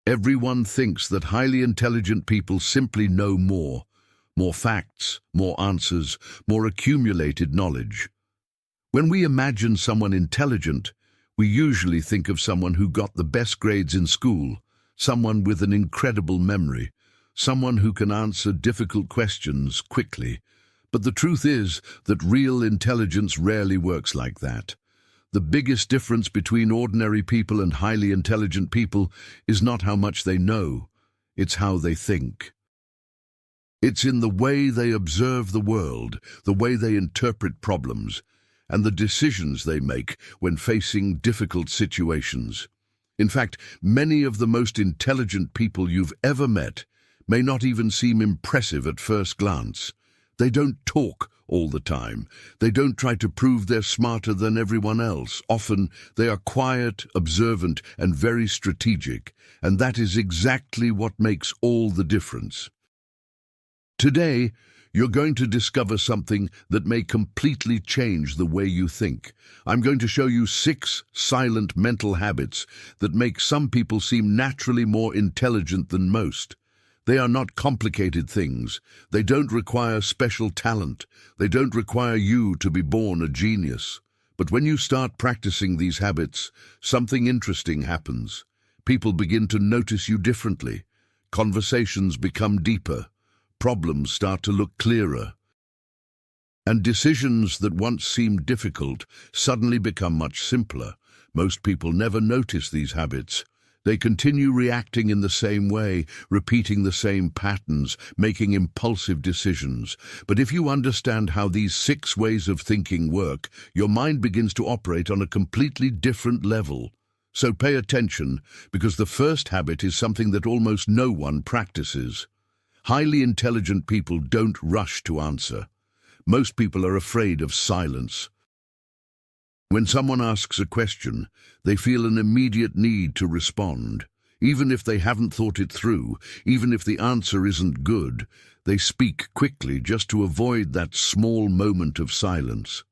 Everyone thinks that highly intelligent people simply know more. More facts, more answers, more accumulated knowledge. When we imagine someone intelligent, we usually think of someone who got the best grades in school, someone with an incredible memory, someone who can answer difficult questions quickly. But the truth is that real intelligence rarely works like that. The biggest difference between ordinary people and highly intelligent people is not how much they know, it's how they think. It's in the way they observe the world, the way they interpret problems, and the decisions they make when facing difficult situations. In fact, many of the most intelligent people you've ever met may not even seem impressive at first glance. They don't talk all the time. They don't try to prove they're smarter than everyone else. Often, they are quiet, observant, and very strategic, and that is exactly what makes all the difference. Today, you're going to discover something that may completely change the way you think. I'm going to show you 6 silent mental habits that make some people seem naturally more intelligent than most. They are not complicated things. They don't require special talent. They don't require you to be born a genius. But when you start practicing these habits, something interesting happens. People begin to notice you differently. Conversations become deeper. Problems start to look clearer. And decisions that once seemed difficult suddenly become much simpler. Most people never notice these habits. They continue reacting in the same way, repeating the same patterns, making impulsive decisions. But if you understand how these 6 ways of thinking work, your mind begins to operate on a completely different level. So pay attention, because the first habit is something that almost no one practices. Highly intelligent people don't rush to answer. Most people are afraid of silence. When someone asks a question, they feel an immediate need to respond. Even if they haven't thought it through, even if the answer isn't good, they speak quickly just to avoid that small moment of silence.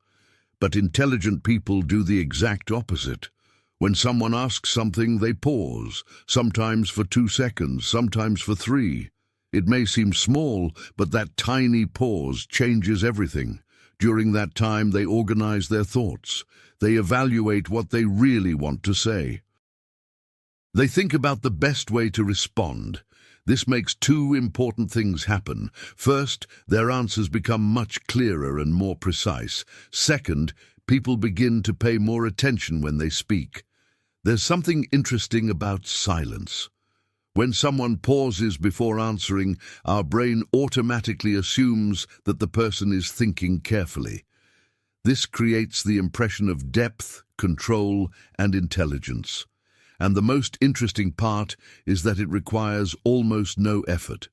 But intelligent people do the exact opposite. When someone asks something, they pause, sometimes for 2 seconds, sometimes for 3. It may seem small, but that tiny pause changes everything. During that time, they organize their thoughts. They evaluate what they really want to say. They think about the best way to respond. This makes 2 important things happen. First, their answers become much clearer and more precise. Second, people begin to pay more attention when they speak. There's something interesting about silence. When someone pauses before answering, our brain automatically assumes that the person is thinking carefully. This creates the impression of depth, control, and intelligence. And the most interesting part is that it requires almost no effort.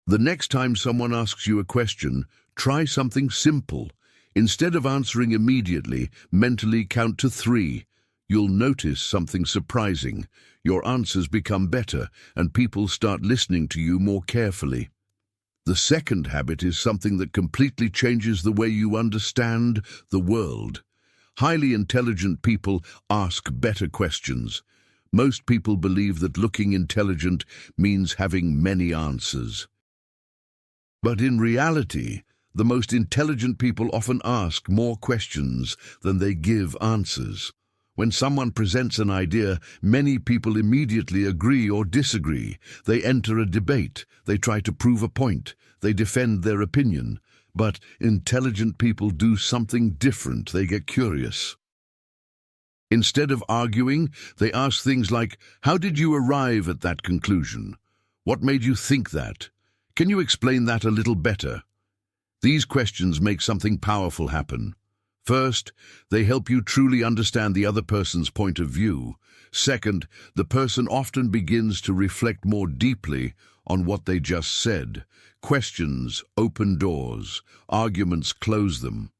The next time someone asks you a question, try something simple. Instead of answering immediately, mentally count to 3. You'll notice something surprising. Your answers become better, and people start listening to you more carefully. The second habit is something that completely changes the way you understand the world. Highly intelligent people ask better questions. Most people believe that looking intelligent means having many answers. But in reality, the most intelligent people often ask more questions than they give answers. When someone presents an idea, many people immediately agree or disagree. They enter a debate. They try to prove a point. They defend their opinion. But intelligent people do something different. They get curious. Instead of arguing, they ask things like, "How did you arrive at that conclusion? What made you think that? Can you explain that a little better?" These questions make something powerful happen. First, they help you truly understand the other person's point of view. Second, the person often begins to reflect more deeply on what they just said. Questions open doors, arguments close them.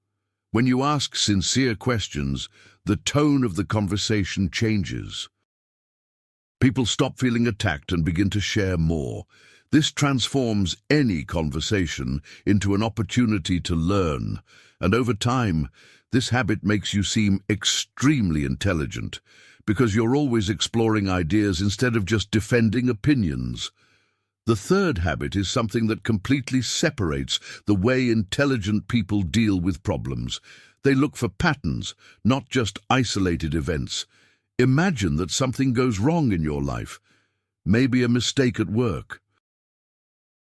When you ask sincere questions, the tone of the conversation changes. People stop feeling attacked and begin to share more. This transforms any conversation into an opportunity to learn, and over time, this habit makes you seem extremely intelligent. because you're always exploring ideas instead of just defending opinions. The third habit is something that completely separates the way intelligent people deal with problems. They look for patterns, not just isolated events. Imagine that something goes wrong in your life. Maybe a mistake at work.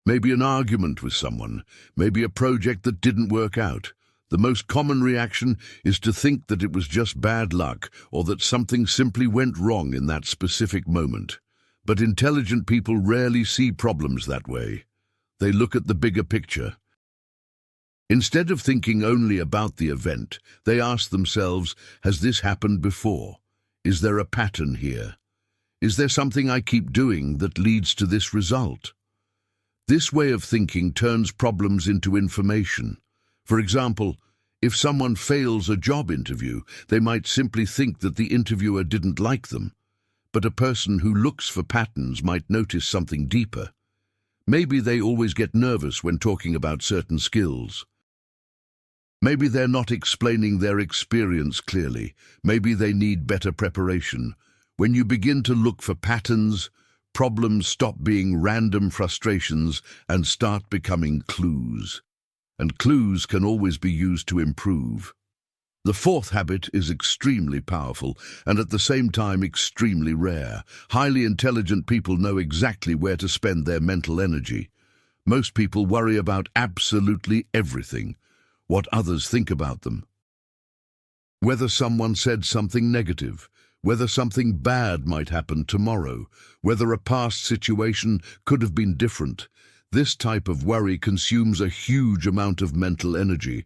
Maybe an argument with someone. Maybe a project that didn't work out. The most common reaction is to think that it was just bad luck or that something simply went wrong in that specific moment. But intelligent people rarely see problems that way. They look at the bigger picture. Instead of thinking only about the event, they ask themselves, has this happened before? Is there a pattern here? Is there something I keep doing that leads to this result? This way of thinking turns problems into information. For example, if someone fails a job interview, they might simply think that the interviewer didn't like them. But a person who looks for patterns might notice something deeper. Maybe they always get nervous when talking about certain skills. Maybe they're not explaining their experience clearly. Maybe they need better preparation. When you begin to look for patterns, problems stop being random frustrations and start becoming clues. And clues can always be used to improve. The fourth habit is extremely powerful and at the same time extremely rare. Highly intelligent people know exactly where to spend their mental energy. Most people worry about absolutely everything, what others think about them. Whether someone said something negative, whether something bad might happen tomorrow, whether a past situation could have been different. This type of worry consumes a huge amount of mental energy.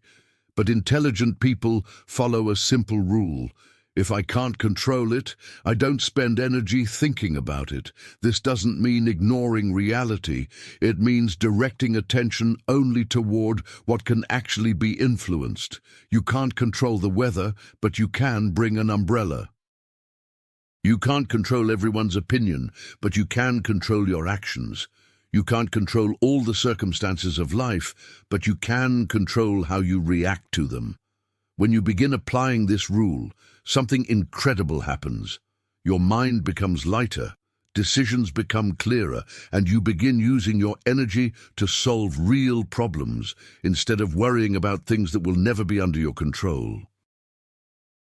But intelligent people follow a simple rule. If I can't control it, I don't spend energy thinking about it. This doesn't mean ignoring reality. It means directing attention only toward what can actually be influenced. You can't control the weather, but you can bring an umbrella. You can't control everyone's opinion, but you can control your actions. You can't control all the circumstances of life, but you can control how you react to them. When you begin applying this rule, something incredible happens. Your mind becomes lighter, decisions become clearer, and you begin using your energy to solve real problems instead of worrying about things that will never be under your control.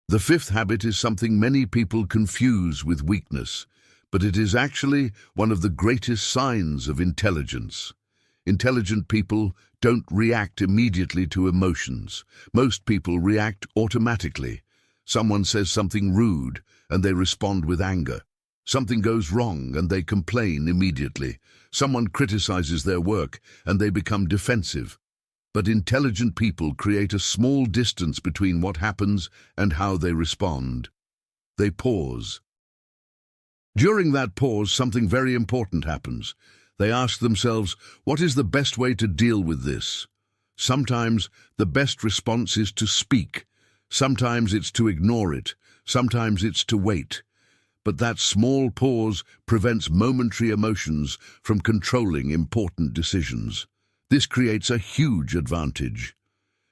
The fifth habit is something many people confuse with weakness, but it is actually one of the greatest signs of intelligence. Intelligent people don't react immediately to emotions. Most people react automatically. Someone says something rude, and they respond with anger. Something goes wrong, and they complain immediately. Someone criticizes their work, and they become defensive. But intelligent people create a small distance between what happens and how they respond. They pause. During that pause, something very important happens. They ask themselves, what is the best way to deal with this? Sometimes the best response is to speak. Sometimes it's to ignore it. Sometimes it's to wait. But that small pause prevents momentary emotions from controlling important decisions. This creates a huge advantage.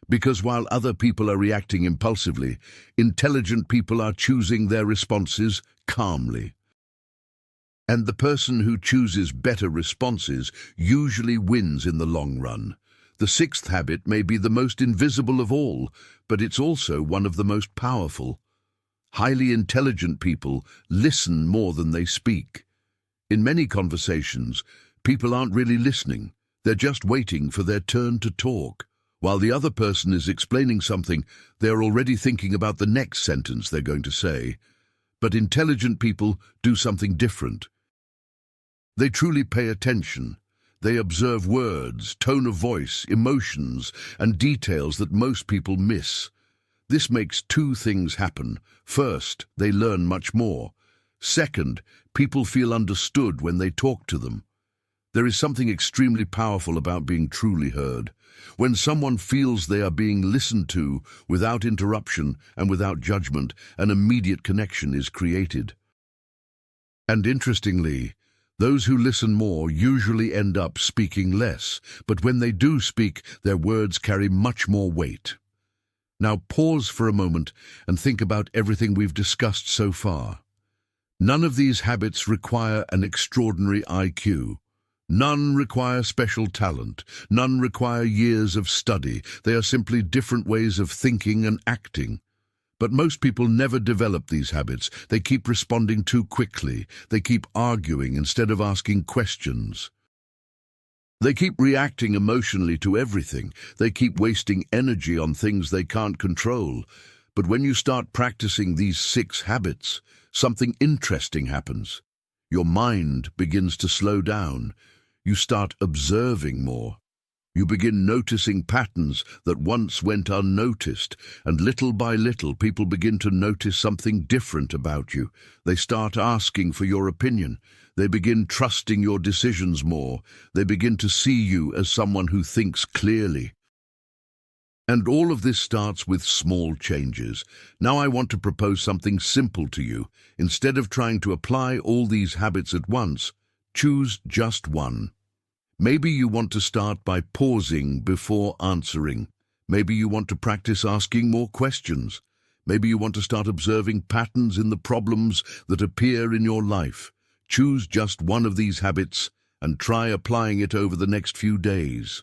Because while other people are reacting impulsively, intelligent people are choosing their responses calmly. And the person who chooses better responses usually wins in the long run. The sixth habit may be the most invisible of all, but it's also one of the most powerful. Highly intelligent people listen more than they speak. In many conversations, people aren't really listening. They're just waiting for their turn to talk. While the other person is explaining something, they're already thinking about the next sentence they're going to say. But intelligent people do something different. They truly pay attention. They observe words, tone of voice, emotions, and details that most people miss. This makes two things happen. First, they learn much more. Second, people feel understood when they talk to them. There is something extremely powerful about being truly heard. When someone feels they are being listened to without interruption and without judgment, an immediate connection is created. And interestingly, those who listen more usually end up speaking less, but when they do speak, their words carry much more weight. Now pause for a moment and think about everything we've discussed so far. None of these habits require an extraordinary IQ. None require special talent. None require years of study. They are simply different ways of thinking and acting. But most people never develop these habits. They keep responding too quickly. They keep arguing instead of asking questions. They keep reacting emotionally to everything. They keep wasting energy on things they can't control. But when you start practicing these 6 habits, something interesting happens. Your mind begins to slow down. You start observing more. You begin noticing patterns that once went unnoticed, and little by little people begin to notice something different about you. They start asking for your opinion. They begin trusting your decisions more. They begin to see you as someone who thinks clearly. And all of this starts with small changes. Now I want to propose something simple to you. Instead of trying to apply all these habits at once, choose just one. Maybe you want to start by pausing before answering. Maybe you want to practice asking more questions. Maybe you want to start observing patterns in the problems that appear in your life. Choose just one of these habits and try applying it over the next few days.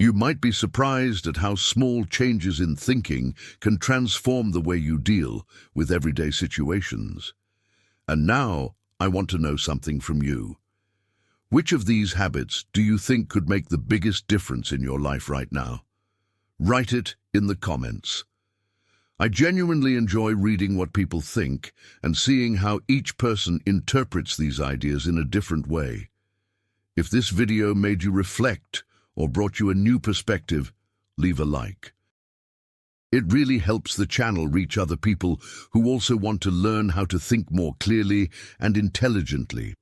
You might be surprised at how small changes in thinking can transform the way you deal with everyday situations. And now, I want to know something from you. Which of these habits do you think could make the biggest difference in your life right now? Write it in the comments. I genuinely enjoy reading what people think and seeing how each person interprets these ideas in a different way. If this video made you reflect or brought you a new perspective, leave a like. It really helps the channel reach other people who also want to learn how to think more clearly and intelligently.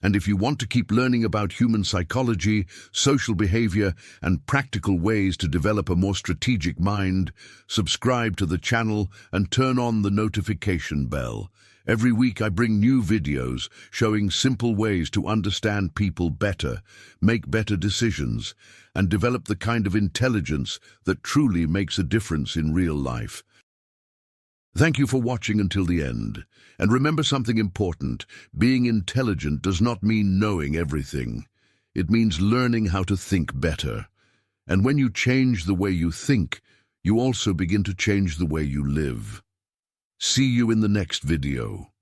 And if you want to keep learning about human psychology, social behavior, and practical ways to develop a more strategic mind, subscribe to the channel and turn on the notification bell. Every week I bring new videos showing simple ways to understand people better, make better decisions, and develop the kind of intelligence that truly makes a difference in real life. Thank you for watching until the end. And remember something important. Being intelligent does not mean knowing everything. It means learning how to think better. And when you change the way you think, you also begin to change the way you live. See you in the next video.